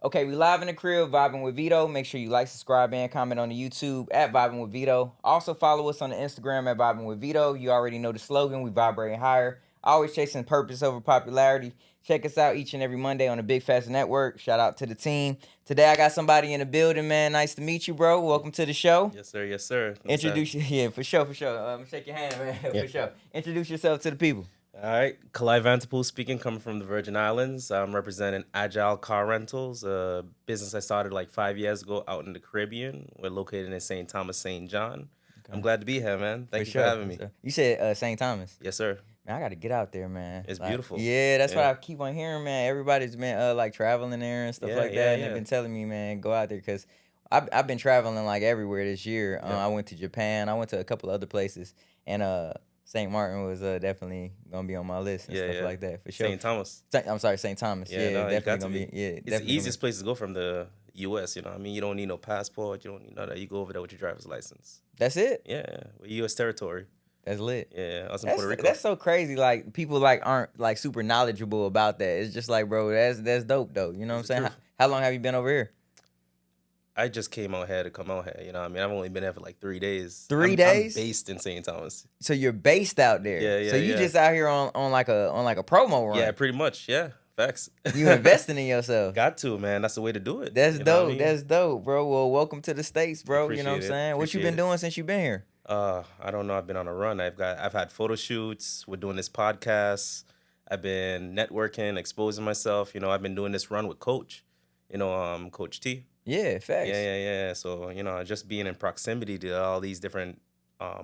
Okay, we live in the crib, vibing with Vito. Make sure you like, subscribe, and comment on the YouTube at Vibing with Vito. Also follow us on the Instagram at Vibing with Vito. You already know the slogan, we vibrating higher. Always chasing purpose over popularity. Check us out each and every Monday on the Big Fast Network. Shout out to the team. Today I got somebody in the building, man. Nice to meet you, bro. Welcome to the show. Yes, sir. Yes, sir. Introduce you, yeah, for sure, for sure. Shake your hand, man, Yeah. for sure. Introduce yourself to the people. All right. Khalai Vanterpool speaking, coming from the Virgin Islands. I'm representing Agile Car Rentals, a business I started like 5 years ago out in the Caribbean. We're located in St. Thomas, St. John. Okay. I'm glad to be here, man. Thank you sure, for having me. Sure. You said St. Thomas. Yes, sir. Man, I got to get out there, man. It's Like, beautiful. Yeah, that's what Yeah. I keep on hearing, man. Everybody's been like traveling there and stuff Yeah, like that, yeah, and they've yeah. been telling me, man, go out there because I've been traveling like everywhere this year. Yeah. I went to Japan. I went to a couple other places, and St. Martin was definitely gonna be on my list and Yeah, stuff yeah. like that for sure. St. Thomas. I'm sorry, St. Thomas. Yeah, Yeah, no, you definitely got to gonna be. be. Yeah, It's definitely the easiest place to go from the U.S., you know what I mean? You don't need no passport. You don't need none of that. You go over there with your driver's license. That's it. Yeah, we're U.S. territory. That's lit. Yeah, I was in Puerto Rico. That's so crazy. Like people like aren't like super knowledgeable about that. It's just like, bro, that's dope though. You know what I'm It's the saying? truth. How long have you been over here? I just came out here to come out here. You know what I mean? I've only been here for like 3 days. 3 I'm days? based in St. Thomas. So you're based out there. Yeah, yeah, So you yeah. just out here on like a promo run. Yeah, pretty much. Yeah, facts. You investing in yourself. Got to, man. That's the way to do it. That's You know what I dope. mean? That's dope, bro. Well, welcome to the States, bro. You know what I'm Appreciate it. saying? What you been Appreciate it. doing since you've been here? I don't know. I've been on a run. I've had photo shoots. We're doing this podcast. I've been networking, exposing myself. You know, I've been doing this run with Coach. You know, Coach T. Yeah, facts. Yeah. So, you know, just being in proximity to all these different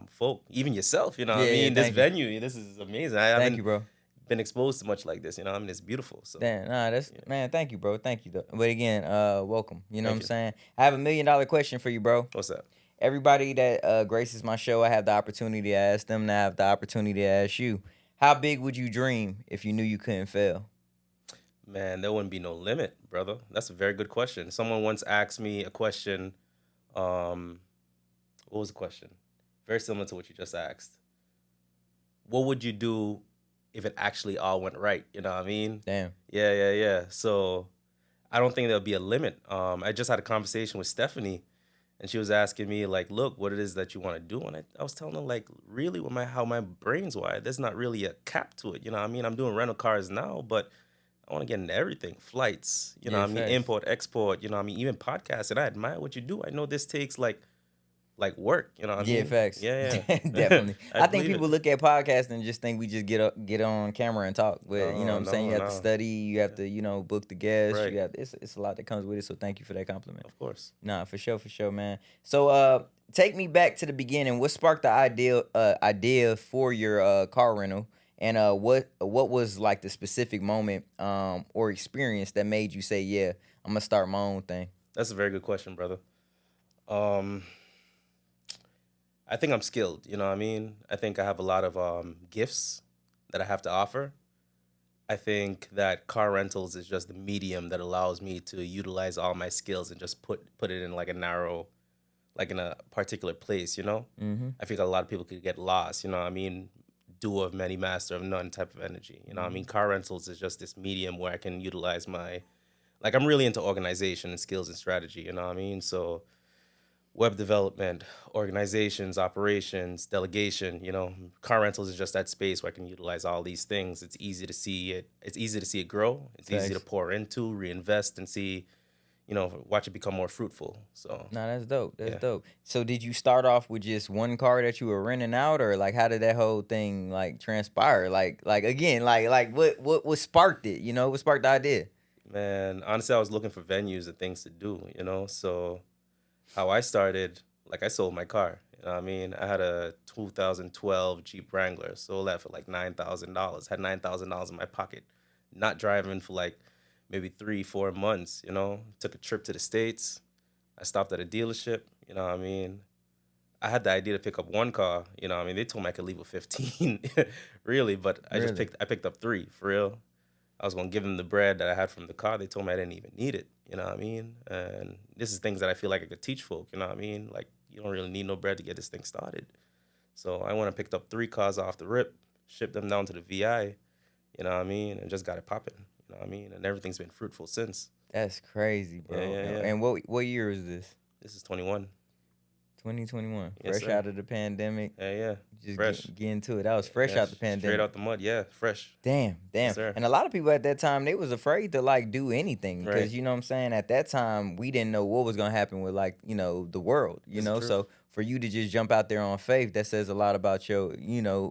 folk, even yourself, you know what I Yeah, mean? This thank you. venue, this is amazing. I Thank haven't you, bro. been exposed to much like this, you know what I mean? It's beautiful. So, Damn, that's Yeah. man. Thank you, bro. Thank you. But again, welcome. You know Thank what I'm you. saying? I have $1 million question for you, bro. What's that? Everybody that graces my show, I have the opportunity to ask them. Now I have the opportunity to ask you. How big would you dream if you knew you couldn't fail? Man, there wouldn't be no limit, brother. That's a very good question. Someone once asked me a question. What was the question? Very similar to what you just asked. What would you do if it actually all went right? You know what I mean? Damn. Yeah. So I don't think there'll be a limit. I just had a conversation with Stephanie, and she was asking me like, "Look, what it is that you want to do?" And I was telling her like, really, with how my brain's wired, there's not really a cap to it. You know what I mean? I'm doing rental cars now, but I want to get into everything, flights. You know Yeah, what I mean? facts. Import, export. You know what I mean? Even podcasts. And I admire what you do. I know this takes like work. You know what I Yeah, mean? facts. Yeah. Definitely. I think believe people it. look at podcasts and just think we just get on camera and talk. But you know what I'm saying? You have to No. study. You have to book the guests. Right. You have it's a lot that comes with it. So thank you for that compliment. Of course. Nah, for sure, man. So take me back to the beginning. What sparked the idea for your car rental? And what was like the specific moment or experience that made you say, yeah, I'm gonna start my own thing? That's a very good question, brother. I think I'm skilled. You know what I mean? I think I have a lot of gifts that I have to offer. I think that car rentals is just the medium that allows me to utilize all my skills and just put it in like a narrow, like in a particular place, you know? Mm-hmm. I think a lot of people could get lost, you know what I mean? Doer of many, master of none type of energy. You know what I mean? Car rentals is just this medium where I can utilize I'm really into organization and skills and strategy, you know what I mean? So web development, organizations, operations, delegation, you know, car rentals is just that space where I can utilize all these things. It's easy to see it grow. It's easy to Thanks. pour into, reinvest, and see, watch it become more fruitful. So Nah, that's dope. That's Yeah. dope. So did you start off with just one car that you were renting out, or like how did that whole thing like transpire? Like again, like what sparked it? You know, what sparked the idea? man, honestly, I was looking for venues and things to do, you know? So how I started, like I sold my car. You know what I mean? I had a 2012 Jeep Wrangler, sold that for like $9,000. Had $9,000 in my pocket, not driving for like maybe 3-4 months. You know, took a trip to the States. I stopped at a dealership. You know what I mean? I had the idea to pick up one car. You know what I mean? They told me I could leave with 15, really, but Really? I picked up 3 for real. I was gonna give them the bread that I had from the car. They told me I didn't even need it. You know what I mean? And this is things that I feel like I could teach folk. You know what I mean? Like you don't really need no bread to get this thing started. So I went and picked up 3 cars off the rip, shipped them down to the VI. You know what I mean? And just got it popping. You know what I mean? And everything's been fruitful since. That's crazy, Yeah, bro. yeah, And, yeah. and what year is this? This is 21. 2021. Yes, Fresh sir. out of the pandemic. Yeah, yeah. Just Fresh. get into it. That was fresh Yeah, out the straight pandemic. out the mud. Yeah, fresh. Damn, Yes, damn. sir. And a lot of people at that time, they was afraid to like do anything Right. because you know what I'm saying? At that time, we didn't know what was gonna happen with like, the world, This is true. So for you to just jump out there on faith, that says a lot about your,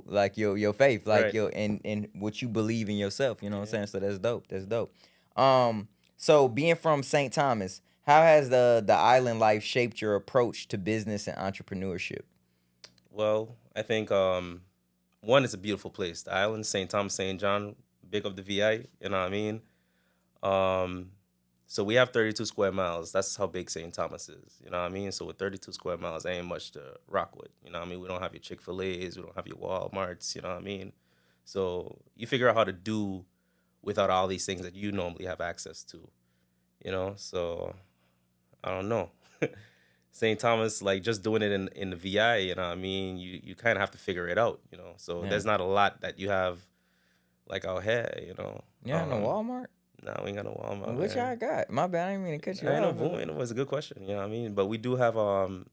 like your faith, like Right. your and what you believe in yourself, you know what I'm Yeah. saying? So that's dope. That's dope. So being from St. Thomas, how has the island life shaped your approach to business and entrepreneurship? Well, I think one, it's a beautiful place. The island, St. Thomas, St. John, big of the VI. You know what I mean? Um, so we have 32 square miles. That's how big St. Thomas is. You know what I mean? So with 32 square miles, ain't much to rock with. You know what I mean? We don't have your Chick-fil-A's. We don't have your Walmarts. You know what I mean? So you figure out how to do without all these things that you normally have access to. So I don't know. St. Thomas, like just doing it in the VI, you know what I mean? You kind of have to figure it out, you know? So Yeah. there's not a lot that you have like out here, you know? Yeah, no Walmart. No, we ain't got no Walmart. What Man. y'all got? My bad, I didn't mean to cut you Ain't no off. boom. It's a good question. You know what I mean? But we do have mom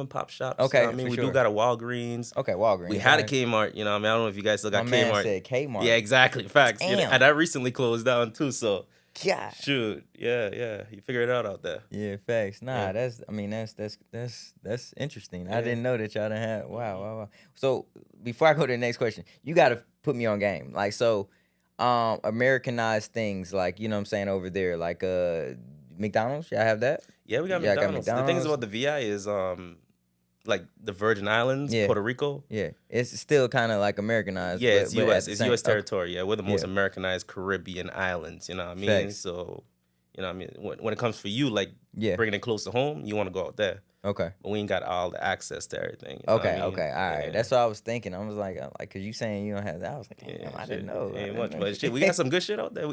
and pop shops. You know Okay, what I mean? for We sure. do got a Walgreens. Okay, Walgreens. We had a alright. Kmart. You know what I mean? I don't know if you guys still got My Kmart. man said Kmart. Yeah, exactly. Facts. Damn. And that recently closed down too. So God. shoot, yeah. You figure it out there. Yeah, facts. Nah, Yeah. that's interesting. I Yeah. didn't know that y'all done had. Wow. So before I go to the next question, you got to put me on game. Like so, Americanized things like you know what I'm saying over there, like McDonald's. Y'all have that? Yeah, we got Y'all McDonald's. The thing is McDonald's? about the VI is like the Virgin Islands, Yeah. Puerto Rico. Yeah, it's still kind of like Americanized. Yeah, but, it's but US. at the It's same, US territory. Yeah, we're the most Yeah. Americanized Caribbean islands, you know what I mean? Facts. So, you know what I mean? When it comes for you, like Yeah. bringing it close to home, you want to go out there. Okay. But we ain't got all the access to everything. You know what I mean? Okay. All right. Yeah. That's what I was thinking. I was like, cause you saying you don't have that. I was like, damn, I shit, didn't know. Ain't much, but shit, we got some good shit out there. I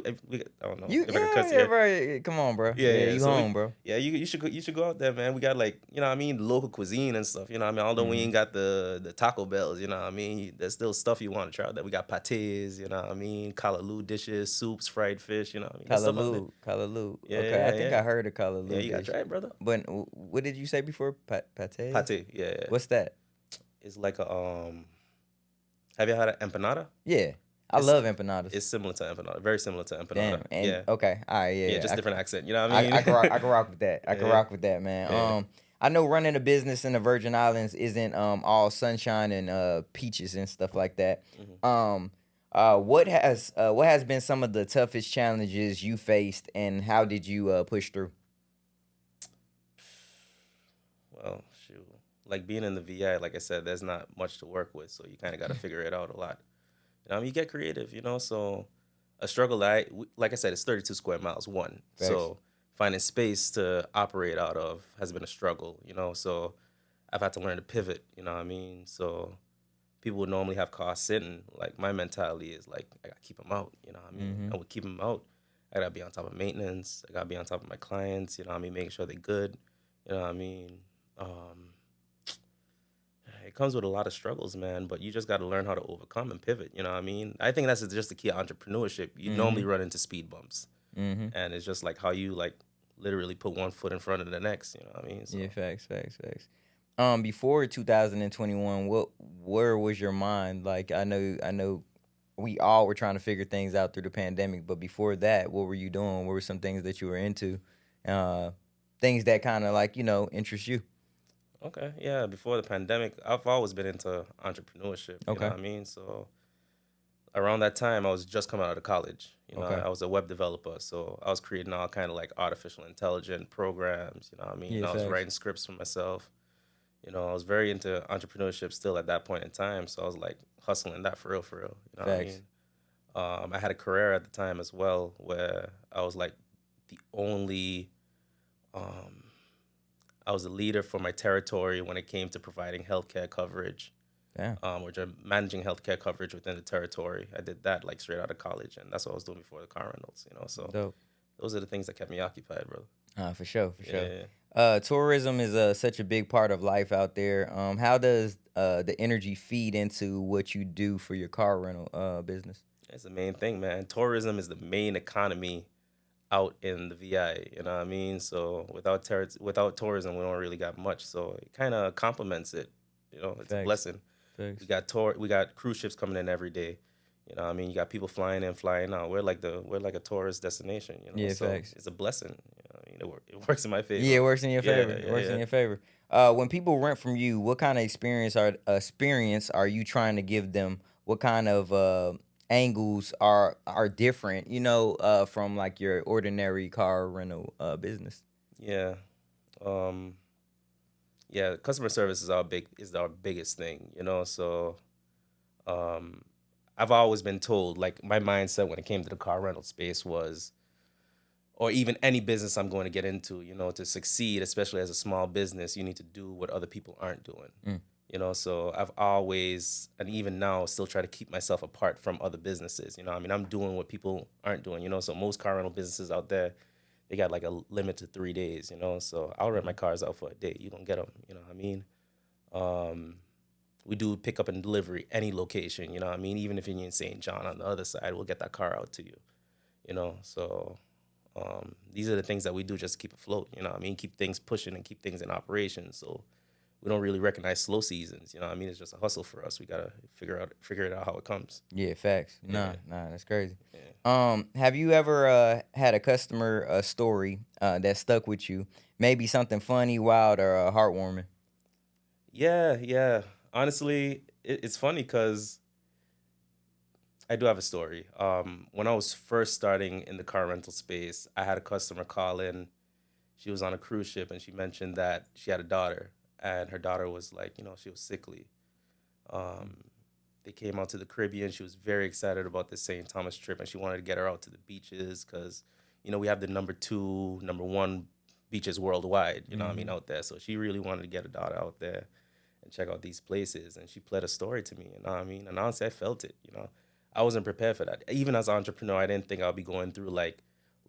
don't know. You, if I can yeah, cuss yeah, here. bro. Come on, bro. Yeah, you so home, bro. Yeah, you should go out there, man. We got like, you know what I mean, local cuisine and stuff. You know what I mean? Although we ain't got the Taco Bells, you know what I mean? There's still stuff you want to try out there. We got patés, you know what I mean? Kalaloo dishes, soups, fried fish, you know what I mean? There's stuff out there. Kalaloo. Yeah, Okay, I think yeah. I heard of Kalaloo. Yeah, you got to dish. try it, brother. But what did you say before? Pate? Pate, yeah. What's that? It's like a have you had an empanada? Yeah, I love empanadas. It's similar to empanada, very similar to empanada. Damn. And, yeah. Okay. All right. Yeah. Yeah, just I, different accent. You know what I mean? I can rock with that. I can Yeah. rock with that, man. Yeah. I know running a business in the Virgin Islands isn't all sunshine and peaches and stuff like that. What has been some of the toughest challenges you faced, and how did you push through? Well, shoot. Like being in the VI, like I said, there's not much to work with, so you kind of got to figure it out a lot. You know, I mean, you get creative, you know. So a struggle that, like I said, it's 32 square miles, one. Facts. So finding space to operate out of has been a struggle, you know. So I've had to learn to pivot, you know what I mean. So people would normally have cars sitting. Like my mentality is like, I gotta keep them out, you know what I mean. I would keep them out. I gotta be on top of maintenance. I gotta be on top of my clients, you know what I mean, making sure they're good, you know what I mean. It comes with a lot of struggles, man, but you just got to learn how to overcome and pivot. You know what I mean? I think that's just the key of entrepreneurship. You normally run into speed bumps, and it's just like how you like literally put one foot in front of the next. You know what I mean? So, Yeah, facts. Before 2021, where was your mind? Like, I know, we all were trying to figure things out through the pandemic, but before that, what were you doing? What were some things that you were into? Things that kind of like interest you. Okay, yeah. Before the pandemic, I've always been into entrepreneurship. You Okay. know what I mean? So around that time, I was just coming out of college. You know, Okay. I was a web developer, so I was creating all kind of like artificial intelligent programs. You know what I mean? Yeah, I was facts. writing scripts for myself. You know, I was very into entrepreneurship still at that point in time. So I was like hustling that for real. You know Facts. what I mean? I had a career at the time as well where I was like the only. I was a leader for my territory when it came to providing healthcare coverage, Yeah. or managing healthcare coverage within the territory. I did that like straight out of college, and that's what I was doing before the car rentals. You know, so Dope. those are the things that kept me occupied, brother. For sure. Yeah. Tourism is such a big part of life out there. How does the energy feed into what you do for your car rental business? That's the main thing, man. Tourism is the main economy out in the VI. You know what I mean? So without tourism, we don't really got much. So it kind of complements it. You know, it's a Facts. blessing. Facts. We got cruise ships coming in every day. You know what I mean? You got people flying in, flying out. We're like a tourist destination, you know. Yeah, So facts. it's a blessing. You know what I mean? It works in my Yeah, favor. it works in your favor. Yeah, It yeah, works in yeah. your favor. When people rent from you, what kind of experience are you trying to give them? What kind of angles are different? From like your ordinary car rental business. Yeah. Um yeah, customer service is our biggest thing, you know. So um I've always been told, like, my mindset when it came to the car rental space was, or even any business I'm going to get into, you know, to succeed, especially as a small business, you need to do what other people aren't doing. Mm. You know, so I've always, and even now, still try to keep myself apart from other businesses. You know, I mean, I'm doing what people aren't doing. You know, so most car rental businesses out there, they got like a limit to 3 days. You know, so I'll rent my cars out for a day. You don't get them. You know what I mean? Um, we do pick up and delivery any location. You know what I mean? Even if you're in St. John on the other side, we'll get that car out to you. You know, so these are the things that we do just to keep afloat. You know what I mean? Keep things pushing and keep things in operation. So we don't really recognize slow seasons. You know what I mean? It's just a hustle for us. We gotta figure it out how it comes. Yeah, facts. Yeah, Nah, that's crazy. yeah, Have you ever had a customer story that stuck with you? Maybe something funny, wild, or heartwarming. yeah. Honestly, it's funny because I do have a story. When I was first starting in the car rental space, I had a customer call in. She was on a cruise ship and she mentioned that she had a daughter, and her daughter was like, you know, she was sickly. Um, they came out to the Caribbean. She was very excited about this St. Thomas trip, and she wanted to get her out to the beaches because, you know, we have the number two, number one beaches worldwide. You know what I mean, Mm-hmm. out there. So she really wanted to get her daughter out there and check out these places. And she played a story to me. You know what I mean? And honestly, I felt it. You know, I wasn't prepared for that. Even as an entrepreneur, I didn't think I'd be going through like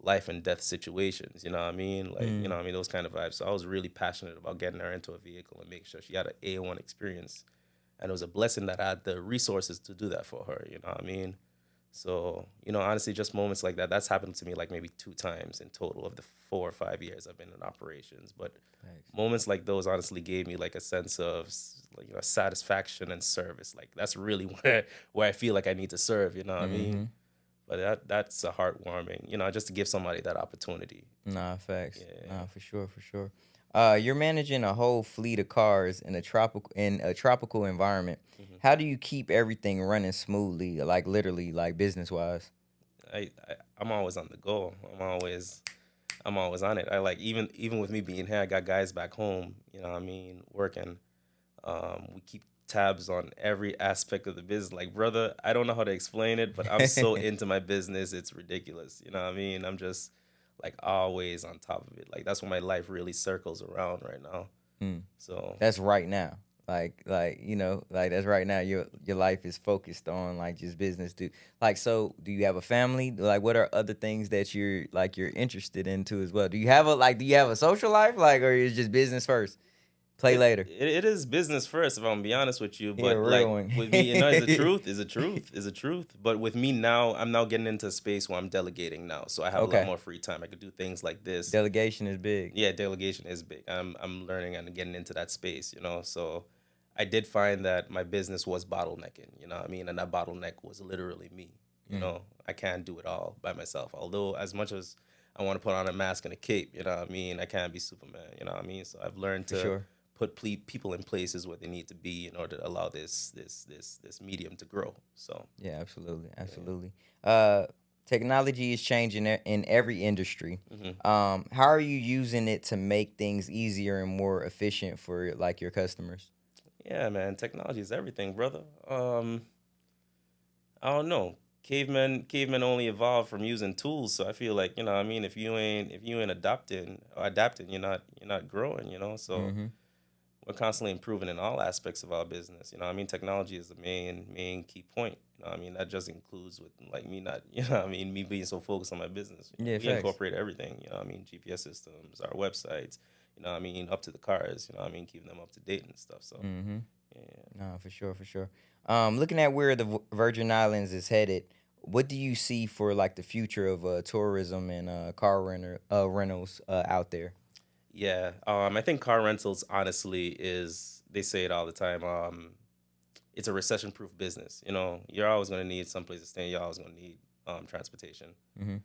life and death situations. You know what I mean? Like, you know what I mean, those kind of vibes. So I was really passionate about getting her into a vehicle and make sure she had an A1 experience, and it was a blessing that I had the resources to do that for her. You know what I mean? So, you know, honestly, just moments like that. That's happened to me like maybe 2 times in total of the 4 or 5 years I've been in operations. But Thanks. moments like those honestly gave me like a sense of like, you know, satisfaction and service. Like that's really where I feel like I need to serve. You know what I mean? Mm-hmm. But that's a heartwarming. You know, just to give somebody that opportunity. Nah, facts. Yeah. Nah, for sure, for sure. You're managing a whole fleet of cars in a tropical environment. Mhm. How do you keep everything running smoothly, like literally, like business wise? I'm always on the go. I'm always on it. I like even with me being here, I got guys back home. You know what I mean, working. We keep tabs on every aspect of the business. Like, brother, I don't know how to explain it, but I'm so into my business, it's ridiculous. You know what I mean? I'm just like always on top of it. Like that's what my life really circles around right now. Mm. So That's right now. Like that's right now. Your life is focused on like just business. Do you have a family? Like, what are other things that you're interested into as well? Do you have a social life, like, or is just business first? Play later. it is business first, if I'm gonna be honest with you. Yeah, But real like one. with me, you know, is the truth, is the truth, is the truth. But with me now, I'm now getting into a space where I'm delegating now, so I have a lot Okay. more free time. I could do things like this. Delegation is big. Yeah, delegation is big. I'm learning and getting into that space, you know. So I did find that my business was bottlenecking, you know what I mean? And that bottleneck was literally me. You Mm, know, I can't do it all by myself. Although as much as I want to put on a mask and a cape, you know what I mean? I can't be Superman, you know what I mean? So I've learned for to sure. put people in places where they need to be in order to allow this medium to grow. So, Yeah, absolutely, yeah. absolutely. Uh, Technology is changing in every industry. Hmm. How are you using it to make things easier and more efficient for like your customers? Yeah, man, technology is everything, brother. I don't know. Cavemen only evolved from using tools, so I feel like, you know what I mean, if you ain't adapting, you're not growing, you know? So Mm-hmm. we're constantly improving in all aspects of our business. You know what I mean? Technology is the main key point. You know what I mean? That just includes with like me not, you know what I mean, me being so focused on my business. You know, Yeah, we facts. incorporate everything, you know what I mean? GPS systems, our websites, you know what I mean, up to the cars, you know what I mean, keeping them up to date and stuff. So, Mm-hmm. yeah. No, for sure, for sure. Looking at where the Virgin Islands is headed, What do you see for like the future of tourism and rentals out there? Yeah, I think car rentals honestly is, they say it all the time. It's a recession-proof business. You know, you're always going to need someplace to stay. You're always going to need transportation. Mm-hmm.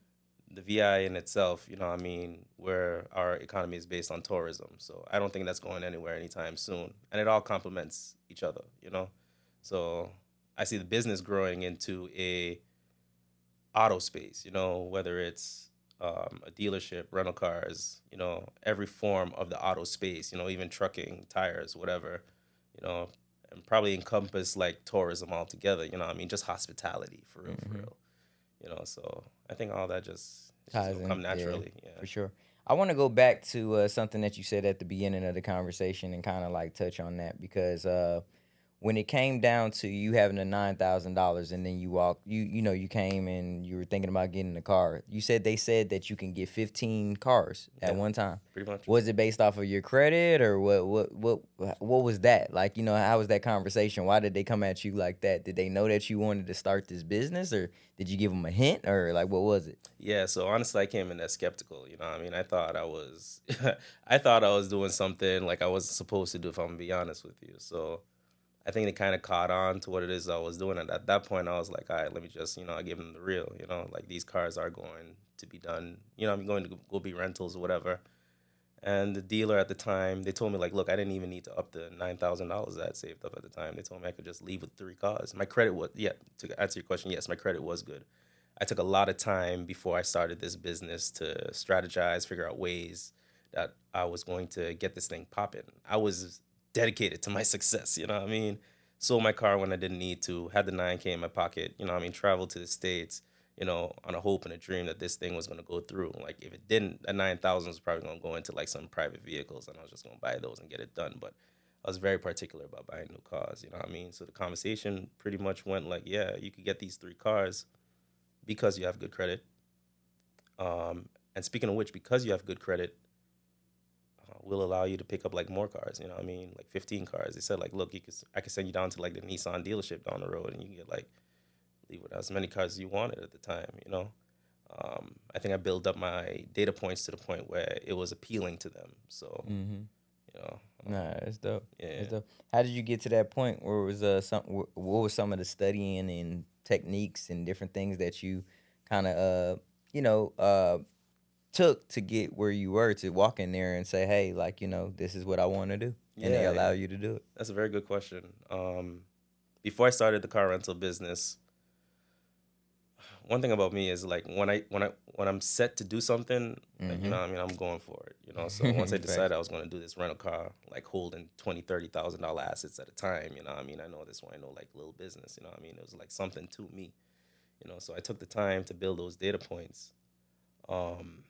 The VI in itself, you know, what I mean, where our economy is based on tourism, so I don't think that's going anywhere anytime soon. And it all complements each other, you know. So I see the business growing into a auto space, you know, whether it's a dealership, rental cars, you know, every form of the auto space, you know, even trucking, tires, whatever, you know, and probably encompass like tourism altogether, you know what I mean, just hospitality for Mm-hmm. real, you know. So I think all that just, it's just Ties gonna in, come yeah, naturally, yeah. for sure. I want to go back to something that you said at the beginning of the conversation and kind of like touch on that because when it came down to you having the $9,000 and then you came and you were thinking about getting a car. You said they said that you can get 15 cars at Yeah, one time. pretty much. Was it based off of your credit or what was that? Like, how was that conversation? Why did they come at you like that? Did they know that you wanted to start this business or did you give them a hint or like what was it? Yeah, so honestly, I came in that skeptical. You know, what I mean, I thought I was, I thought I was doing something like I wasn't supposed to do. If I'm gonna be honest with you, so I think they kind of caught on to what it is I was doing, and at that point, I was like, all right, let me just, you know, I give them the real. You know, like these cars are going to be done. You know, I'm going to go be rentals or whatever. And the dealer at the time, they told me like, look, I didn't even need to up the $9,000 that I had saved up at the time. They told me I could just leave with 3 cars. My credit was, yeah. To answer your question, yes, my credit was good. I took a lot of time before I started this business to strategize, figure out ways that I was going to get this thing popping. I was dedicated to my success, you know what I mean? Sold my car when I didn't need to, had the 9K in my pocket, you know what I mean? Traveled to the States, you know, on a hope and a dream that this thing was going to go through. Like if it didn't, that 9,000 was probably going to go into like some private vehicles and I was just going to buy those and get it done. But I was very particular about buying new cars, you know what I mean? So the conversation pretty much went like, yeah, you could get these 3 cars because you have good credit. And speaking of which, because you have good credit, will allow you to pick up like more cars. You know what I mean? Like 15 cars. They said like, look, I could send you down to like the Nissan dealership down the road, and you can get like leave with as many cars as you wanted at the time. You know, I think I built up my data points to the point where it was appealing to them. So Mm-hmm. you know, Nah, that's dope. yeah. That's dope. How did you get to that point where it was what was some of the studying and techniques and different things that you kind of you know uh took to get where you were to walk in there and say, hey, like, this is what I want to do. And they Yeah, allow you to do it. that's a very good question. Before I started the car rental business, one thing about me is like when I'm set to do something, like you Mm-hmm. know what I mean, I'm going for it. You know, so once I Facts. decided I was going to do this rental car, like holding 20, $30,000 assets at a time, you know what I mean, I know this one, I know like little business, you know what I mean, it was like something to me, you know, so I took the time to build those data points. um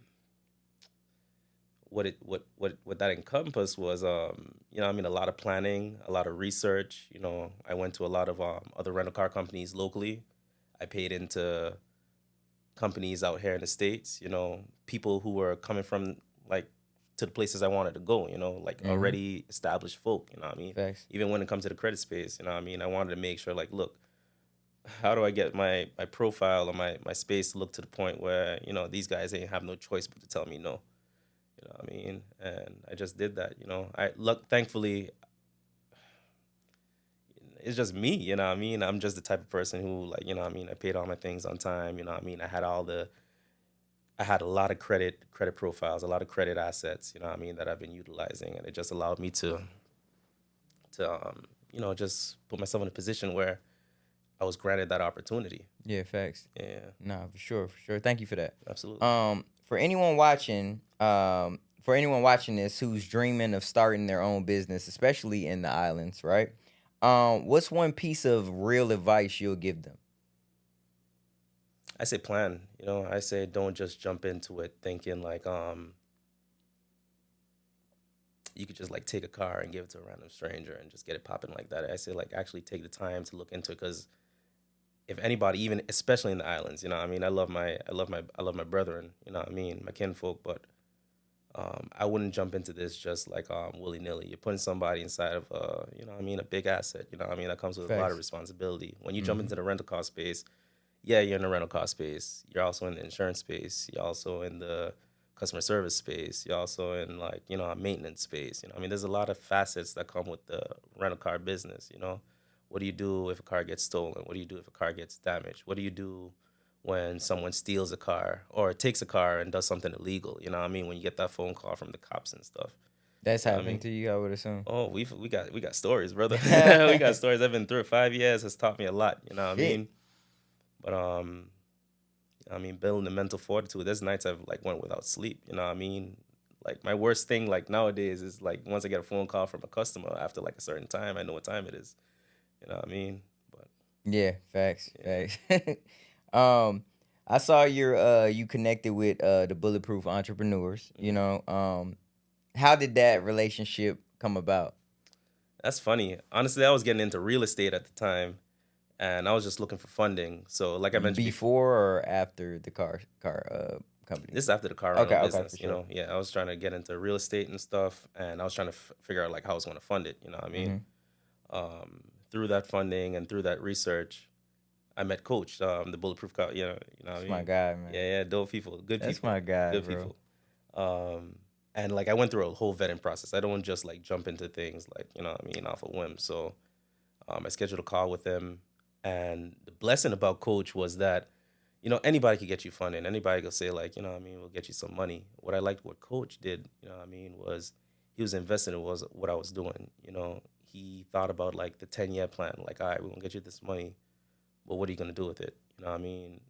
what that encompassed was, you know, I mean, a lot of planning, a lot of research. You know, I went to a lot of other rental car companies locally. I paid into companies out here in the States, you know, people who were coming from like to the places I wanted to go, you know, like Mm-hmm. already established folk, you know what I mean? Facts. Even when it comes to the credit space, you know what I mean? I wanted to make sure like, look, how do I get my profile or my space to look to the point where, you know, these guys ain't have no choice but to tell me no. You know what I mean? And I just did that, you know. I look thankfully it's just me, you know what I mean? I'm just the type of person who like, you know what I mean, I paid all my things on time, you know what I mean? I had a lot of credit profiles, a lot of credit assets, you know what I mean, that I've been utilizing, and it just allowed me to you know, just put myself in a position where I was granted that opportunity. Yeah, facts. Yeah, Nah, for sure, for sure. Thank you for that. absolutely. For anyone watching this who's dreaming of starting their own business, especially in the islands, right? What's one piece of real advice you'll give them? I say plan, you know, I say don't just jump into it thinking like you could just like take a car and give it to a random stranger and just get it popping like that. I say like actually take the time to look into it, because if anybody, even especially in the islands, you know, what I mean, I love my brethren, you know, what I mean, my kinfolk, but I wouldn't jump into this just like willy nilly. You're putting somebody inside of you know, what I mean, a big asset. You know, what I mean, that comes with a lot of Facts. responsibility. When you jump Mm-hmm. into the rental car space, yeah, you're in the rental car space. You're also in the insurance space. You're also in the customer service space. You're also in like, a maintenance space. I mean, there's a lot of facets that come with the rental car business. What do you do if a car gets stolen? What do you do if a car gets damaged? What do you do when someone steals a car or takes a car and does something illegal? You know what I mean? When you get that phone call from the cops and stuff. That's You know what I happened mean? to you, I would assume. Oh, we got stories, brother. We got stories. I've been through it. 5 years has taught me a lot. You know what I Shit. mean? But building the mental fortitude. There's nights I've like went without sleep. You know what I mean? Like my worst thing like nowadays is like once I get a phone call from a customer after like a certain time, I know what time it is. You know what I mean? But Yeah, facts, yeah. facts. um, I saw you connected with the Bulletproof Entrepreneurs. Mhm. How did that relationship come about? That's funny. Honestly, I was getting into real estate at the time and I was just looking for funding. So like I mentioned before, Before or after the car company? this is after the car rental Okay, okay, for business, sure. yeah, I was trying to get into real estate and stuff and I was trying to figure out like how I was going to fund it, you know what I mean? Mm-hmm. Um, Through that funding and through that research, I met Coach, the Bulletproof Car, you know what I That's my mean? guy, man. Yeah, yeah, dope people, That's my guy, good bro. people. Um, and like I went through a whole vetting process. I don't just like jump into things like, you know what I mean, off a whim. So I scheduled a call with him. And the blessing about Coach was that, anybody could get you funding. Anybody could say, like, you know what I mean, we'll get you some money. What I liked what Coach did, you know what I mean, was he was invested in what I was doing. He thought about like the 10-year plan. Like, all right, we're going to get you this money, but what are you going to do with it? You know what I mean?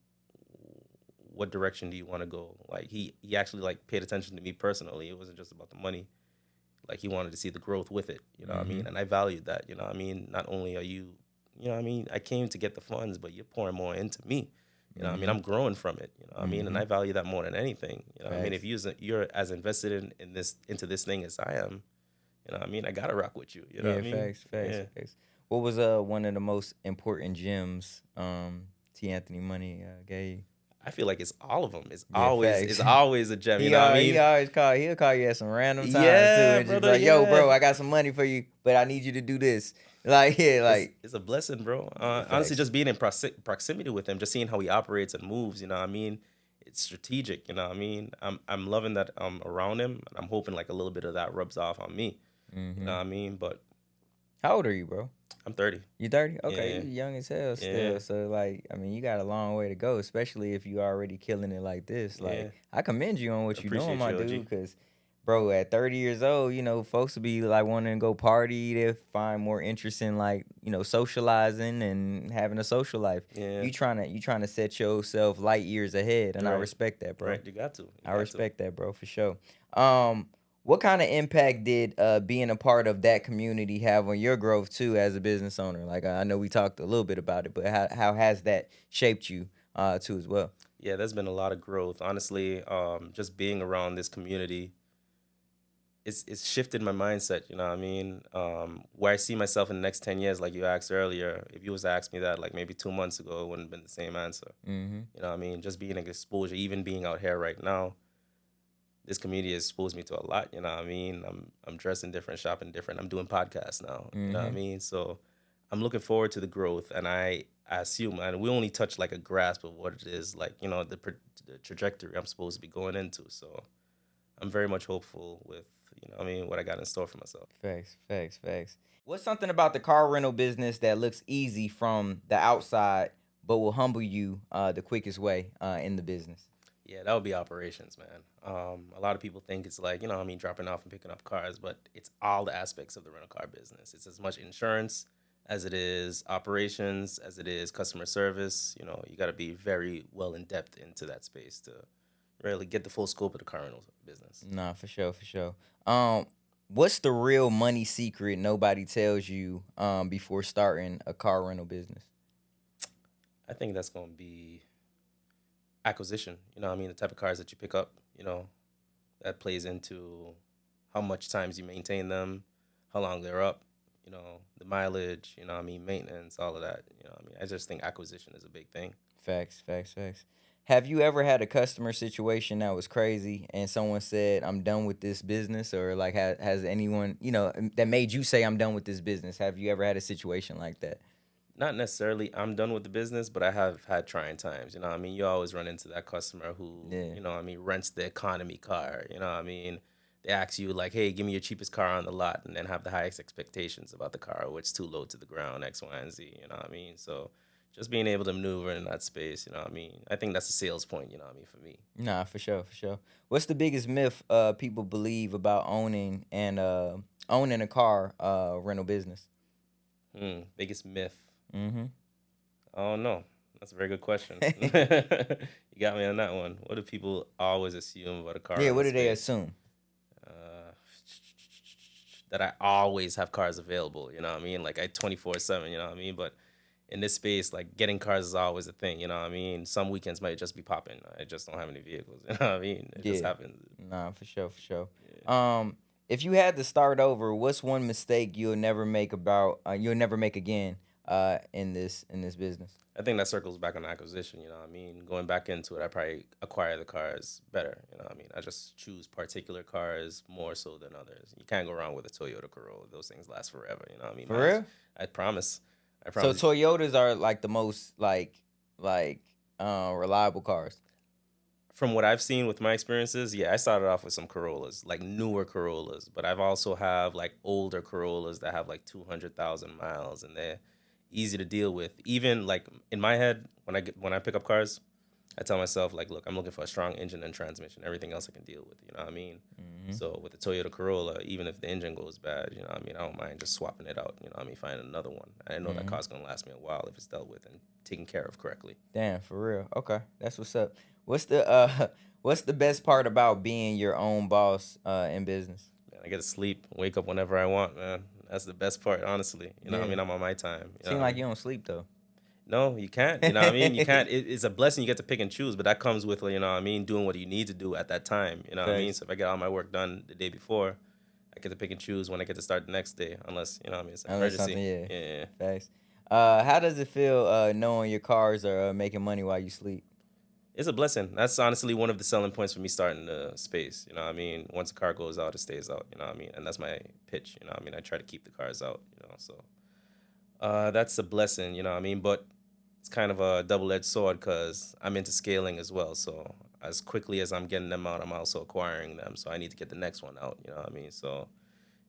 What direction do you want to go? Like, he actually like paid attention to me personally. It wasn't just about the money. Like he wanted to see the growth with it, you know what I Mm-hmm. mean? And I valued that, you know what I mean? Not only are you, you know what I mean, I came to get the funds, but you're pouring more into me. You know what I mean? Mm-hmm. I'm growing from it, you know what I mean? And Mm-hmm. I value that more than anything. You know what I mean? If Facts. you're as invested into this thing as I am, you know what I mean? I gotta rock with you. You know what Yeah, I mean? facts, facts, Yeah. facts. What was one of the most important gems T. Anthony Money gave you? I feel like it's all of them. It's Yeah, always facts. it's always a gem. You know what I He mean? always he'll call you at some random times too, Yeah, and just be brother. like, "Yo, Yeah. bro, I got some money for you, but I need you to do this." Like, yeah, like It's a blessing, bro. yeah, Honestly, facts. just being in proximity with him, just seeing how he operates and moves, you know what I mean? It's strategic, you know what I mean? I'm loving that I'm around him, and I'm hoping like a little bit of that rubs off on me, you know Mm-hmm. what I mean? But How old are you, bro? I'm 30. You 30? Okay, Yeah, you young as hell yeah, still. So like, I mean, you got a long way to go, especially if you already killing it like this. yeah. Like, I commend you on what you doing, Appreciate my you, OG. dude, cuz bro, at 30 years old, folks will be like wanting to go party, they find more interest in like, socializing and having a social life. Yeah, You trying to set yourself light years ahead, and I right, respect that, bro. right. You got to, you I got to. respect that, bro, for sure. Um, what kind of impact did being a part of that community have on your growth too as a business owner? Like I know we talked a little bit about it, but how has that shaped you too as well? Yeah, there's been a lot of growth. Honestly, just being around this community, it's shifted my mindset, you know what I mean? Where I see myself in the next 10 years, like you asked earlier, if you was to ask me that like maybe 2 months ago, it wouldn't have been the same answer. Mm-hmm. You know what I mean? Just being an exposure, even being out here right now, this community has exposed me to a lot, you know what I mean? I'm dressing different, shopping different. I'm doing podcasts now, you know what I Mm-hmm. mean? So I'm looking forward to the growth, and I assume, and we only touch like a grasp of what it is, like, the trajectory I'm supposed to be going into. So I'm very much hopeful with, what I got in store for myself. Facts, facts, facts. What's something about the car rental business that looks easy from the outside, but will humble you the quickest way in the business? Yeah, that would be operations, man. A lot of people think it's like, dropping off and picking up cars, but it's all the aspects of the rental car business. It's as much insurance as it is operations, as it is customer service. You got to be very well in depth into that space to really get the full scope of the car rental business. Nah, for sure, for sure. Um, what's the real money secret nobody tells you before starting a car rental business? I think that's going to be acquisition. The type of cars that you pick up, that plays into how much times you maintain them, how long they're up, the mileage, maintenance, all of that. I just think acquisition is a big thing. Facts, facts, facts. Have you ever had a customer situation that was crazy and someone said, "I'm done with this business," or like has anyone that made you say, "I'm done with this business"? Have you ever had a situation like that? Not necessarily I'm done with the business, but I have had trying times. You know what I mean? You always run into that customer who, Yeah. you know what I mean, rents the economy car. You know what I mean? They ask you, like, hey, give me your cheapest car on the lot, and then have the highest expectations about the car, or it's too low to the ground, X, Y, and Z. You know what I mean? So just being able to maneuver in that space, you know what I mean? I think that's a sales point, you know what I mean, for me. Nah, for sure, for sure. What's the biggest myth people believe about owning a car rental business? Biggest myth. Mm-hmm. I don't know. That's a very good question. You got me on that one. What do people always assume about a car Yeah, what rental do they space? assume? Uh, that I always have cars available. You know what I mean? Like I 24/7. You know what I mean? But in this space, like getting cars is always a thing. You know what I mean? Some weekends might just be popping. I just don't have any vehicles. You know what I mean? It just Yeah. happens. Nah, for sure, for sure. Yeah. If you had to start over, what's one mistake you'll never make again in this business? I think that circles back on acquisition. You know what I mean? Going back into it, I probably acquire the cars better. You know what I mean? I just choose particular cars more so than others. You can't go wrong with a Toyota Corolla. Those things last forever. You know what I mean? For real? I promise. I So promise. Toyotas are like the most like reliable cars. From what I've seen with my experiences, yeah, I started off with some Corollas, like newer Corollas, but I've also have like older Corollas that have like 200,000 miles, and they're easy to deal with. Even like in my head, when I pick up cars, I tell myself like, look, I'm looking for a strong engine and transmission. Everything else I can deal with. You know what I mean? Hmm. So with the Toyota Corolla, even if the engine goes bad, you know what I mean, I don't mind just swapping it out. You know what I mean, finding another one. I know that Hmm. car's gonna last me a while if it's dealt with and taken care of correctly. Damn, for real. Okay, that's what's up. What's the what's the best part about being your own boss in business? Man, I get to sleep, wake up whenever I want, man. That's the best part, honestly. You know what I Yeah. mean? I'm on my time. You know Seem what I like mean? you don't sleep though. No, you can't. You know what I mean? You can't. It's a blessing you get to pick and choose, but that comes with, you know what I mean, doing what you need to do at that time. You know what I mean? Facts. So if I get all my work done the day before, I get to pick and choose when I get to start the next day, unless, you know what I mean, it's an Unless something, emergency. yeah. Yeah. Facts. How does it feel knowing your cars are making money while you sleep? It's a blessing. That's honestly one of the selling points for me starting the space. You know what I mean? Once a car goes out, it stays out. You know what I mean? And that's my pitch. You know what I mean? I try to keep the cars out, you know, so. That's a blessing, you know what I mean? But it's kind of a double-edged sword because I'm into scaling as well. So as quickly as I'm getting them out, I'm also acquiring them. So I need to get the next one out, you know what I mean? So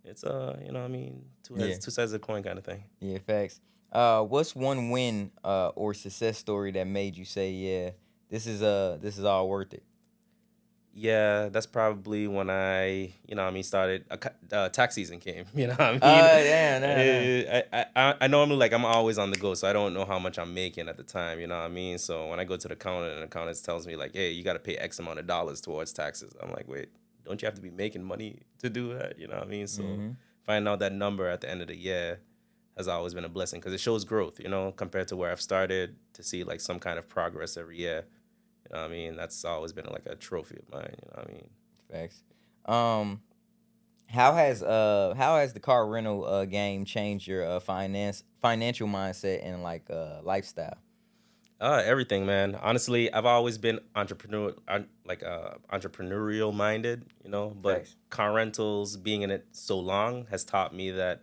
it's you know what I mean, Yeah. two sides of the coin kind of thing. Yeah, facts. What's one win or success story that made you say, yeah, this is all worth it? Yeah, that's probably when you know what I mean, started tax season came, you know what I mean? Damn, damn, damn. I normally like I'm always on the go, so I don't know how much I'm making at the time, you know what I mean? So when I go to the accountant and the accountant tells me like, "Hey, you got to pay X amount of dollars towards taxes." I'm like, "Wait, don't you have to be making money to do that?" You know what I mean? So Mm-hmm. finding out that number at the end of the year has always been a blessing because it shows growth, you know, compared to where I've started to see like some kind of progress every year. You know what I mean? That's always been like a trophy of mine, you know what I mean? Facts. Um, how has the car rental game changed your financial mindset and like lifestyle? Everything, man. Honestly, I've always been entrepreneurial minded, you know. But Facts. car rentals, being in it so long, has taught me that,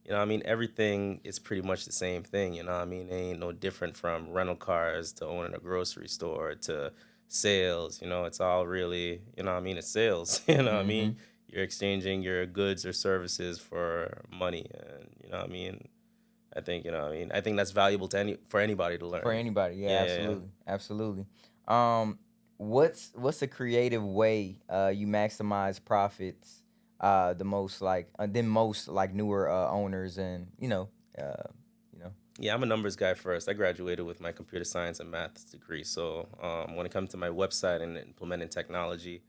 you know, what I mean, everything is pretty much the same thing. You know, what I mean, it ain't no different from rental cars to owning a grocery store to sales. You know, it's all really, you know, what I mean, it's sales. You know, what I Mm-hmm. mean, you're exchanging your goods or services for money, and you know, what I mean, I think, you know, what I mean, I think that's valuable to anybody to For learn. anybody, yeah, Yeah, yeah, yeah. absolutely, absolutely. Um, what's a creative way you maximize profits the most than most like newer owners and uh you know Yeah, I'm a numbers guy first. I graduated with my computer science and maths degree. So when it comes to my website and implementing technology,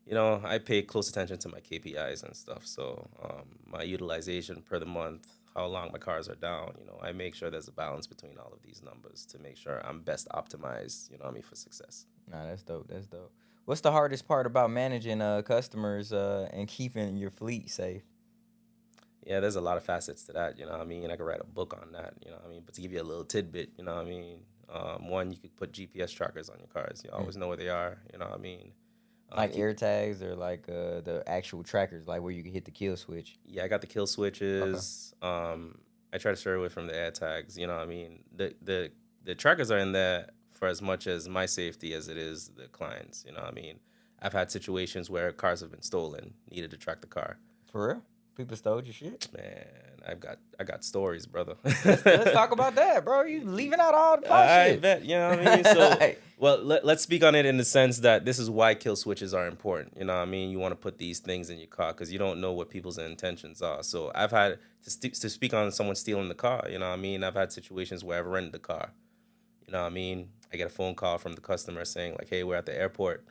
you know, I pay close attention to my KPIs and stuff. So my utilization per the month, how long my cars are down, you know, I make sure there's a balance between all of these numbers to make sure I'm best optimized, you know what I mean, for success. nah, that's dope, that's dope. What's the hardest part about managing customers and keeping your fleet safe? Yeah, there's a lot of facets to that, you know what I mean? I could write a book on that, you know what I mean? But to give you a little tidbit, you know what I mean? One, you could put GPS trackers on your cars. You Mm. always know where they are, you know what I mean? Like Keep air tags or like the actual trackers like where you can hit the kill switch. Yeah, I got the kill Okay. switches. I try to stray away from the air tags. You know, what I mean, the trackers are in there for as much as my safety as it is the clients. You know, what I mean, I've had situations where cars have been stolen, needed to track the car. For real? People stole your shit? Man, I got stories, brother. Let's talk about that, bro. You leaving out all the fun I shit. bet, you know what I mean? So, well, let's speak on it in the sense that this is why kill switches are important. You know what I mean? You want to put these things in your car because you don't know what people's intentions are. So, I've had to speak on someone stealing the car. You know what I mean? I've had situations where I've rented the car. You know what I mean? I get a phone call from the customer saying, like, hey, we're at the airport,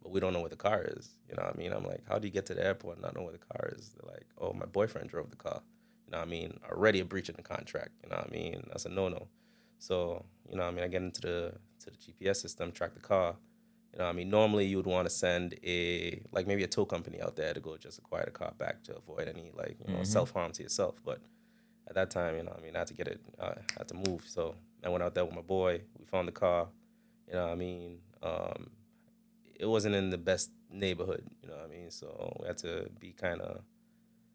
but we don't know where the car is. You know what I mean? I'm like, how do you get to the airport and not know where the car is? They're like, oh, my boyfriend drove the car. You know what I mean? Already a breach in the contract. You know what I mean? That's a no-no. So, you know what I mean? I get into the GPS system, track the car. You know what I mean? Normally, you would want to send maybe a tow company out there to go just acquire the car back to avoid any, self-harm to yourself. But at that time, you know what I mean? I had to get it, I had to move. So I went out there with my boy. We found the car. You know what I mean? It wasn't in the best neighborhood, you know what I mean? So we had to be kind of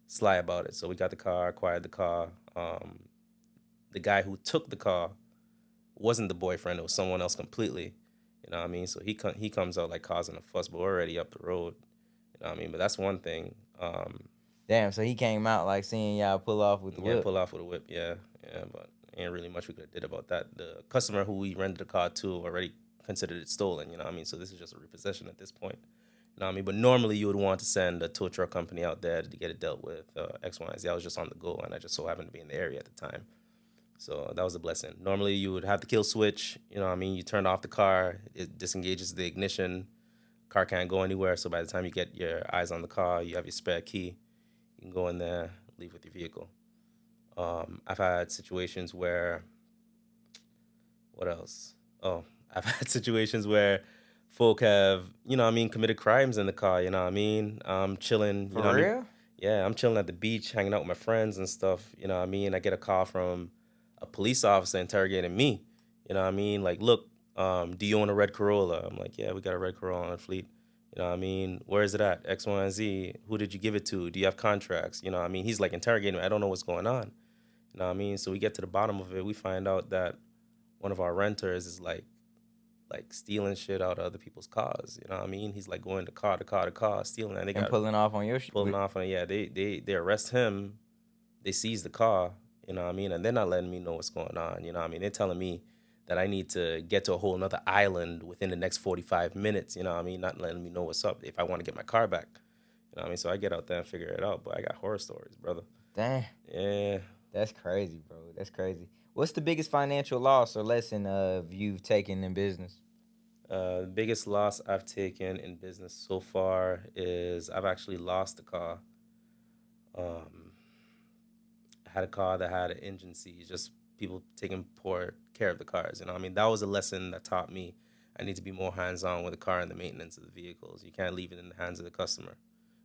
sly about it. So we got the car, acquired the car. The guy who took the car wasn't the boyfriend; it was someone else completely. You know what I mean? So he comes out like causing a fuss, but we're already up the road. You know what I mean? But that's one thing. Damn, so he came out like seeing y'all pull off with the Yeah, whip. pull off with a whip. Yeah, but ain't really much we could have did about that. The customer who we rented the car to already considered it stolen. You know what I mean? So this is just a repossession at this point. You know what I mean? But normally you would want to send a tow truck company out there to get it dealt with, X, Y, and Z. I was just on the go, and I just so happened to be in the area at the time. So that was a blessing. Normally you would have the kill switch. You know what I mean? You turn off the car. It disengages the ignition. Car can't go anywhere. So by the time you get your eyes on the car, you have your spare key. You can go in there, leave with your vehicle. I've had situations where, what else? Oh, I've had situations where folk have, you know what I mean, committed crimes in the car, you know what I mean? I'm chilling, you know For what I mean? real? Yeah, I'm chilling at the beach, hanging out with my friends and stuff, you know what I mean? I get a call from a police officer interrogating me, you know what I mean? Like, look, do you own a red Corolla? I'm like, yeah, we got a red Corolla on the fleet. You know what I mean? Where is it at? X, Y, and Z. Who did you give it to? Do you have contracts? You know what I mean? He's like interrogating me. I don't know what's going on. You know what I mean? So we get to the bottom of it. We find out that one of our renters is like stealing shit out of other people's cars. You know what I mean? He's like going to car to car to car, stealing, and they And got pulling off on your pulling off. And yeah, they arrest him. They seize the car. You know what I mean? And they're not letting me know what's going on. You know what I mean? They're telling me that I need to get to a whole nother island within the next 45 minutes. You know what I mean? Not letting me know what's up if I want to get my car back. You know what I mean? So I get out there and figure it out. But I got horror stories, brother. Damn. Yeah. That's crazy, bro. That's crazy. What's the biggest financial loss or lesson you've taken in business? The biggest loss I've taken in business so far is I've actually lost a car. Um, I had a car that had an engine seize, just people taking poor care of the cars. You know, what I mean, that was a lesson that taught me I need to be more hands-on with the car and the maintenance of the vehicles. You can't leave it in the hands of the customer.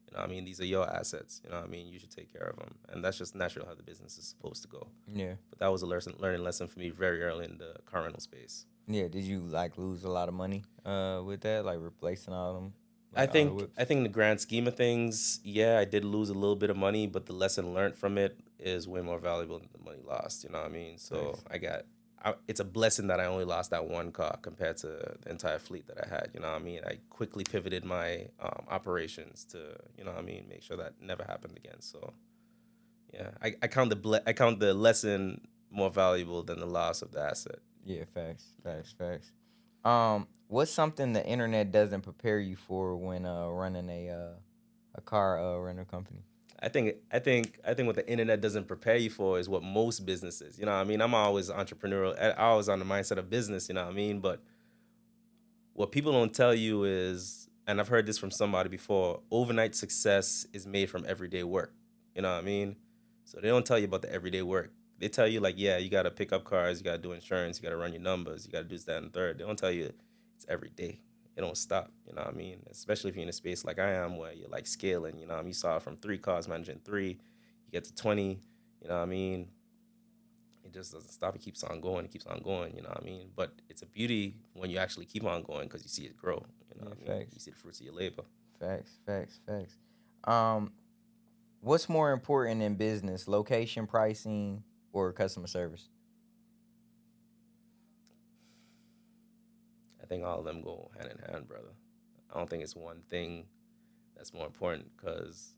You know, what I mean, these are your assets. You know, what I mean, you should take care of them, and that's just natural how the business is supposed to go. Yeah. But that was a learning lesson for me very early in the car rental space. Yeah. Did you like lose a lot of money with that, like replacing all them? I Like all the think whips? I think in the grand scheme of things, yeah, I did lose a little bit of money, but the lesson learned from it is way more valuable than the money lost. You know what I mean? So Nice. it's a blessing that I only lost that one car compared to the entire fleet that I had. You know what I mean? I quickly pivoted my operations to, you know what I mean, make sure that never happened again. So yeah, I count I count the lesson more valuable than the loss of the asset. Yeah. Facts. What's something the internet doesn't prepare you for when running a car rental company? I think what the internet doesn't prepare you for is what most businesses. You know what I mean? I'm always entrepreneurial. I always on the mindset of business. You know what I mean? But what people don't tell you is, and I've heard this from somebody before, overnight success is made from everyday work. You know what I mean? So they don't tell you about the everyday work. They tell you like, yeah, you got to pick up cars, you got to do insurance, you got to run your numbers, you got to do this, that, and the third. They don't tell you it's every day. It don't stop. You know what I mean? Especially if you're in a space like I am, where you're like scaling. You know what I mean? You saw from 3 cars managing 3, you get to 20. You know what I mean? It just doesn't stop. It keeps on going. It keeps on going. You know what I mean? But it's a beauty when you actually keep on going because you see it grow. You know Yeah. what I mean? Facts. You see the fruits of your labor. Facts. Um, what's more important in business, location, pricing, or customer service? I think all of them go hand in hand, brother. I don't think it's one thing that's more important because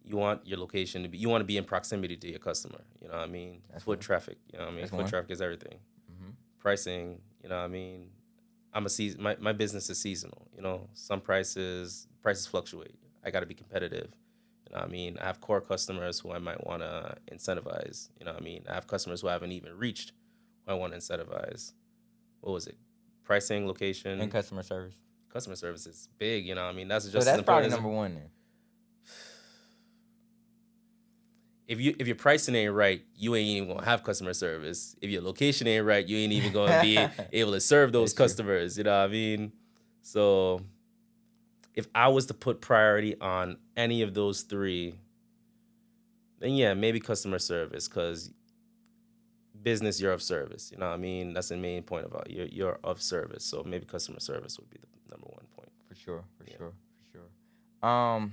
you want your location to be, you want to be in proximity to your customer. You know what I mean? That's Foot one. traffic. You know what I mean? That's Foot one. traffic is everything. Mm-hmm. Pricing. You know what I mean? I'm a season. My business is seasonal. You know, some prices fluctuate. I got to be competitive. You know what I mean? I have core customers who I might want to incentivize. You know what I mean? I have customers who I haven't even reached who I want to incentivize. What was it? Pricing, And location, customer service. customer service is big. You know what I mean? That's So just as that's probably important as number one then. if your pricing ain't right, you ain't even gonna have customer service. If your location ain't right, you ain't even gonna be able to serve those That's true. customers. You know what I mean? So if I was to put priority on any of those three, then yeah, maybe customer service, because business, you're of service. You know what I mean? That's the main point about it. You're of service. So maybe customer service would be the number one point. For sure. For Yeah. sure. For sure.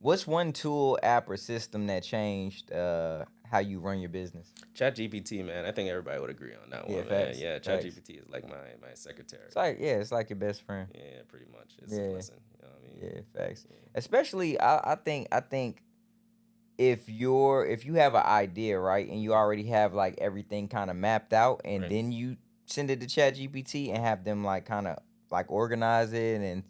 What's one tool, app, or system that changed how you run your business? ChatGPT, man. I think everybody would agree on that Yeah, one, facts, man. Yeah, facts. ChatGPT is like my secretary. It's like your best friend. Yeah, pretty much. It's Yeah. a blessing. You know what I mean? Yeah, facts. Yeah. Especially, I think if you have an idea, right, and you already have like everything kind of mapped out, and Right. then you send it to ChatGPT and have them like kind of like organize it and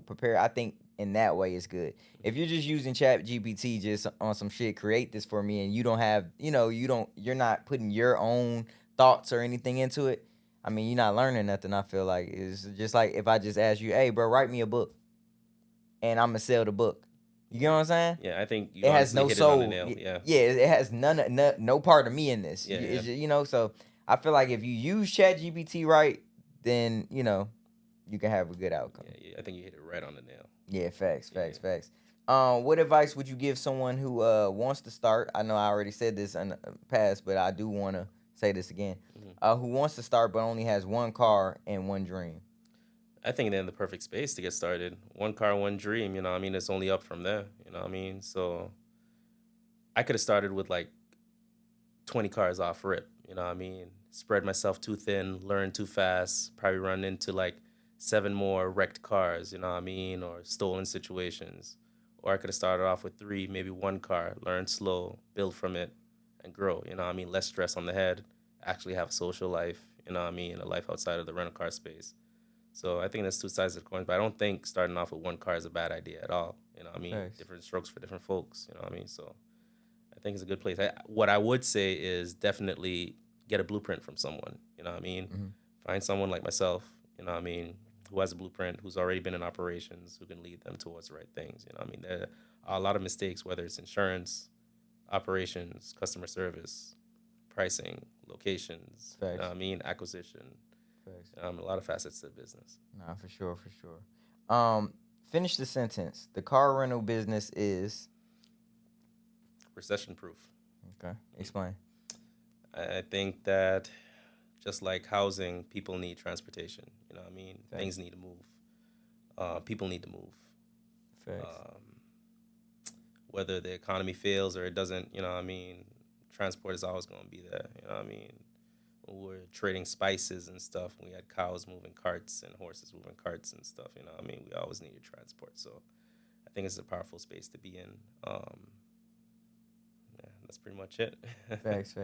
prepare. I think in that way it's good. If you're just using ChatGPT just on some shit, create this for me, and you don't have, you're not putting your own thoughts or anything into it. I mean, you're not learning nothing. I feel like it's just like if I just ask you, hey, bro, write me a book, and I'm gonna sell the book. You get what I'm saying? Yeah, I think you It has honestly no hit it on the soul. nail. Yeah. Yeah, it has no part of me in this. Yeah, It's yeah. just, so I feel like if you use ChatGPT right, then you can have a good outcome. Yeah, I think you hit it right on the nail. Yeah, facts. Yeah. What advice would you give someone who wants to start? I know I already said this in the past, but I do want to say this again. Who wants to start but only has one car and one dream? I think they're in the perfect space to get started. One car, one dream. You know what I mean? It's only up from there. You know what I mean? So I could have started with like 20 cars off rip. You know what I mean? Spread myself too thin, learn too fast, probably run into like 7 more wrecked cars, you know what I mean? Or stolen situations. Or I could have started off with 3, maybe 1 car, learn slow, build from it, and grow. You know what I mean? Less stress on the head, actually have a social life, you know what I mean? A life outside of the rental car space. So I think that's two sides of the coin, but I don't think starting off with 1 car is a bad idea at all. You know what I mean? Thanks. Different strokes for different folks, you know what I mean? So I think it's a good place. What I would say is definitely get a blueprint from someone. You know what I mean? Mhm. Find someone like myself, you know what I mean, who has a blueprint, who's already been in operations, who can lead them towards the right things. You know what I mean? There are a lot of mistakes, whether it's insurance, operations, customer service, pricing, locations, you know what I mean, acquisition. Facts. A lot of facets to the business. Nah, for sure. Finish the sentence. The car rental business is Recession proof. okay. Explain. I think that just like housing, people need transportation. You know what I mean? Facts. Things need to move. People need to move. Facts. Whether the economy fails or it doesn't, you know what I mean? Transport is always going to be there. You know what I mean? When we're trading spices and stuff, we had cows moving carts and horses moving carts and stuff. You know what I mean? We always needed transport. So I think it's a powerful space to be in. Yeah, that's pretty much it. Facts.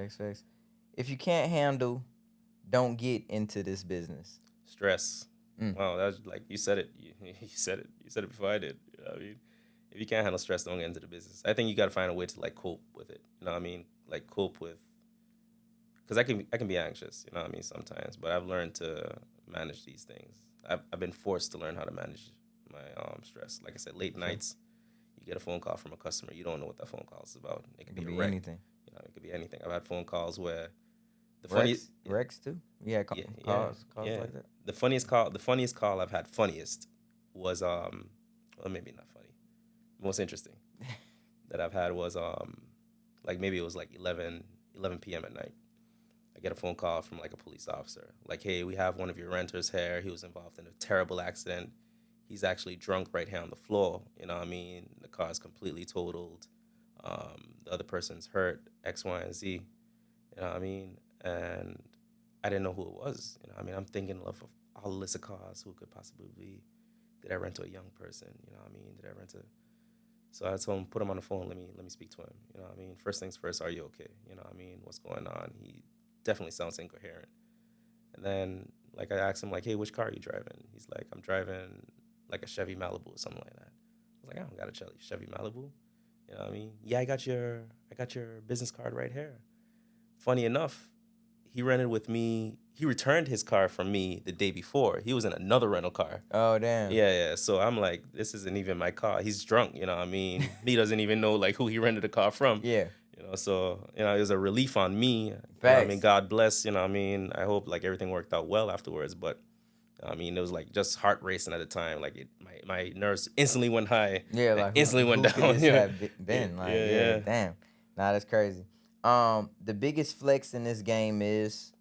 If you can't handle, don't get into this business. Stress. Wow, that was like you said it. You said it. You said it before I did. You know what I mean? If you can't handle stress, don't get into the business. I think you got to find a way to like cope with it. You know what I mean? Like cope with, because I can be anxious. You know what I mean? Sometimes, but I've learned to manage these things. I've been forced to learn how to manage my stress. Like I said, late nights, you get a phone call from a customer. You don't know what that phone call is about. It could be a wreck. Anything. You know, it could be anything. I've had phone calls where the Wrecks too. Yeah, calls like that. The funniest call I've had, funniest, was well, maybe not funny. Most interesting that I've had was like maybe it was like 11 p.m. at night. I get a phone call from like a police officer, like, hey, we have one of your renters here. He was involved in a terrible accident. He's actually drunk right here on the floor. You know what I mean? The car is completely totaled. The other person's hurt, X, Y, and Z. You know what I mean? And I didn't know who it was. You know what I mean? I'm thinking of all the list of cars who could possibly be. Did I rent to a young person? You know what I mean? Did I rent to? So I told him, put him on the phone. Let me speak to him. You know what I mean? First things first. Are you okay? You know what I mean? What's going on? He definitely sounds incoherent. And then like I asked him like, hey, which car are you driving? He's like, I'm driving like a Chevy Malibu or something like that. I was like, I don't got a Chevy Malibu. You know what I mean? Yeah, I got your business card right here. Funny enough, he rented with me. He returned his car from me the day before. He was in another rental car. Oh, damn. Yeah. So I'm like, this isn't even my car. He's drunk, you know what I mean? He doesn't even know like who he rented the car from. Yeah. You know, so it was a relief on me. You know what I mean? God bless, you know what I mean? I hope like everything worked out well afterwards, but I mean, it was like just heart racing at the time. Like my nerves instantly went high. Yeah, like instantly went who down. could this have been? Like, Yeah. damn. Nah, that's crazy. The biggest flex in this game is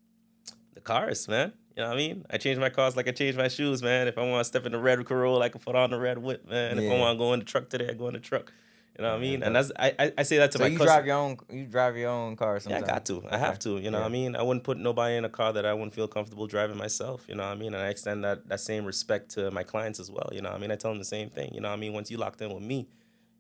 the cars, man. You know what I mean? I change my cars like I change my shoes, man. If I want to step in the red Corolla, I can put on the red whip, man. If I want to go in the truck today, I go in the truck. You know what I mean? And that's I say that to so my you cousin. drive your own car sometimes? Yeah, I got to. I have to. You know what I mean? I wouldn't put nobody in a car that I wouldn't feel comfortable driving myself. You know what I mean? And I extend that same respect to my clients as well. You know what I mean? I tell them the same thing. You know what I mean? Once you locked in with me,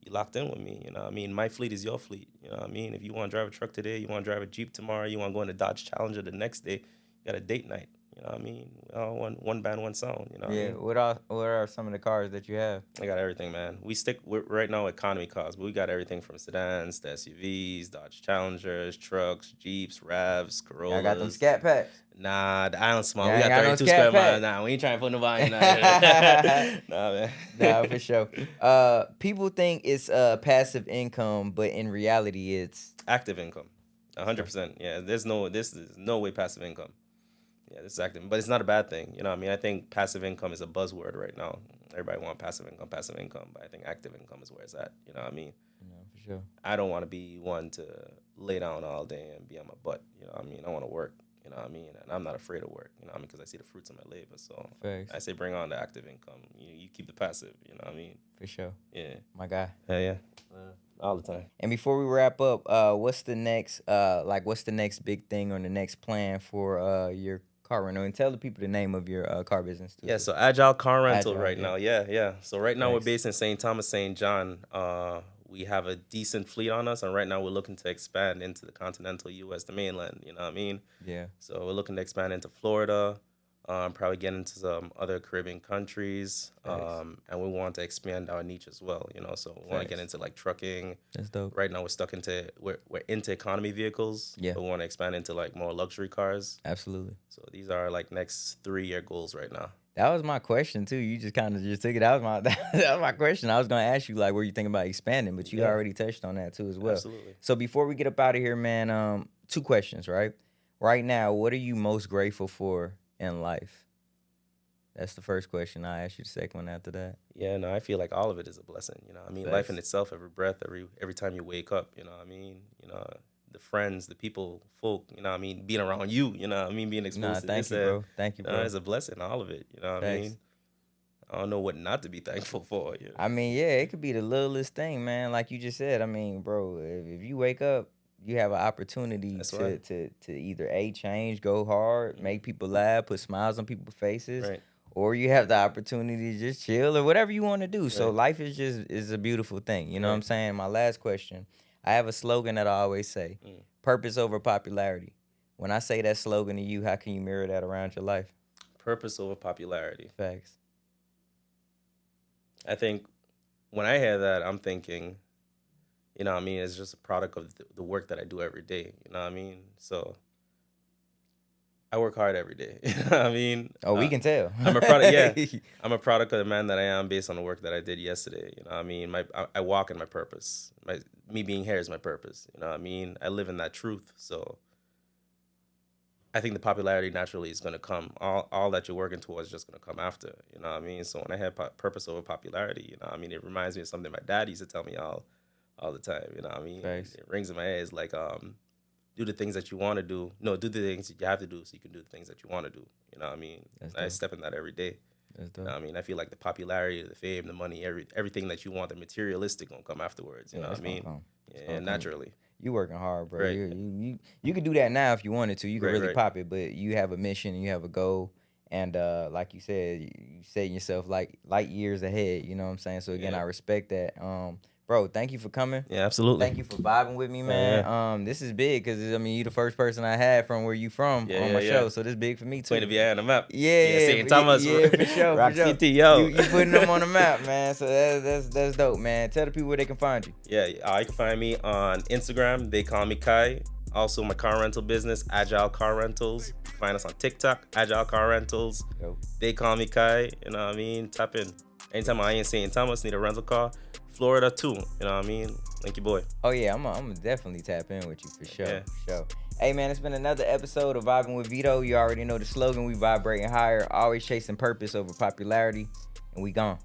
you locked in with me. You know what I mean? My fleet is your fleet. You know what I mean? If you want to drive a truck today, you want to drive a Jeep tomorrow, you want to go in a Dodge Challenger the next day, you got a date night. You know what I mean? One band, one sound. You know what I mean? What are some of the cars that you have? I got everything, man. We stick with right now economy cars, but we got everything from sedans to SUVs, Dodge Challengers, trucks, Jeeps, Ravs, Corollas. I got them scat packs. Nah, the island small. Yeah, we I got ain't got no 32 scat square miles. pack. Nah, we ain't trying to put nobody in that. Nah, man. Nah, for sure. People think it's passive income, but in reality, it's active income. 100%. Yeah, this is no way passive income. Yeah, this is active, but it's not a bad thing. You know what I mean? I think passive income is a buzzword right now. Everybody want passive income, but I think active income is where it's at. You know what I mean? Yeah, for sure. I don't want to be one to lay down all day and be on my butt. You know what I mean? I want to work. You know what I mean? And I'm not afraid of work. You know what I mean? Because I see the fruits of my labor. So Thanks. I say bring on the active income. You keep the passive. You know what I mean? For sure. Yeah. My guy. Yeah. All the time. And before we wrap up, what's the next big thing or the next plan for your car rental? And tell the people the name of your car business too. Yeah, so Agile Car Rental Agile, right yeah. now. Yeah. So right now we're Thanks. based in St. Thomas, St. John. We have a decent fleet on us, and right now we're looking to expand into the continental U.S., the mainland. You know what I mean? Yeah. So we're looking to expand into Florida, probably get into some other Caribbean countries, and we want to expand our niche as well. You know, so we want to get into like trucking. That's dope. Right now we're into economy vehicles. Yeah. But we want to expand into like more luxury cars. Absolutely. So these are like next 3-year goals right now. That was my question too. You just kind of just took it. That was my question. I was gonna ask you like, were you thinking about expanding? But you already touched on that too as well. Absolutely. So before we get up out of here, man, 2 questions, right? Right now, what are you most grateful for in life? That's the first question. I'll ask you the second one after that. Yeah, no, I feel like all of it is a blessing. You know, I mean, Facts. life in itself, every breath, every time you wake up. You know, what I mean, the friends, the people, folk. You know, what I mean, being around you. You know, what I mean, being exposed to Thank this. you, bro. Thank you, bro. It's a blessing, all of it. You know what I mean? I don't know what not to be thankful for. You know? I mean, yeah, it could be the littlest thing, man. Like you just said. I mean, bro, if you wake up, you have an opportunity to either change, go hard, make people laugh, put smiles on people's faces. Right. Or you have the opportunity to just chill or whatever you want to do. So life is a beautiful thing. You know what I'm saying? My last question. I have a slogan that I always say. Purpose over popularity. When I say that slogan to you, how can you mirror that around your life? Purpose over popularity. Facts. I think when I hear that, I'm thinking, you know what I mean, it's just a product of the work that I do every day. You know what I mean? So I work hard every day. You know what I mean? Oh, we can tell. I'm a product. Yeah, I'm a product of the man that I am based on the work that I did yesterday. You know what I mean? I walk in my purpose. Me being here is my purpose. You know what I mean? I live in that truth. So I think the popularity naturally is going to come. All that you're working towards is just going to come after. You know what I mean? So when I have purpose over popularity, you know what I mean? It reminds me of something my dad used to tell me all the time. You know what I mean? Thanks. It rings in my ears like, do the things that you want to do. No, do the things that you have to do so you can do the things that you want to do. You know what I mean? I step in that every day. That's dope. You know what I mean? I feel like the popularity, the fame, the money, everything that you want, the materialistic gonna come afterwards. You know what I mean? It's Yeah, gonna come. naturally. You working hard, bro. Right. You could do that now if you wanted to. You could Right, really right. pop it, but you have a mission and you have a goal. And like you said, you setting yourself like light years ahead. You know what I'm saying? So again, Yeah. I respect that. Bro, thank you for coming. Yeah, absolutely. Thank you for vibing with me, man. yeah. This is big because I mean you the first person I had from where you from Yeah, on my yeah, show, yeah. so this big for me Point too. of view on the map. Yeah, Yeah, St. yeah, Thomas. yeah, for sure, Rock for sure. City, yo. You putting them on the map, man. So that's dope, man. Tell the people where they can find you. Yeah, you can find me on Instagram. They call me Kai. Also, my car rental business, Agile Car Rentals. You can find us on TikTok, Agile Car Rentals. Yo. They call me Kai. You know what I mean? Tap in. Anytime I ain't St. Thomas, need a rental car. Florida too. You know what I mean? Thank you, boy. Oh yeah, I'm gonna definitely tap in with you for sure. Yeah. For sure. Hey man, it's been another episode of Vibing with Vito. You already know the slogan. We vibrating higher, always chasing purpose over popularity, and we gone.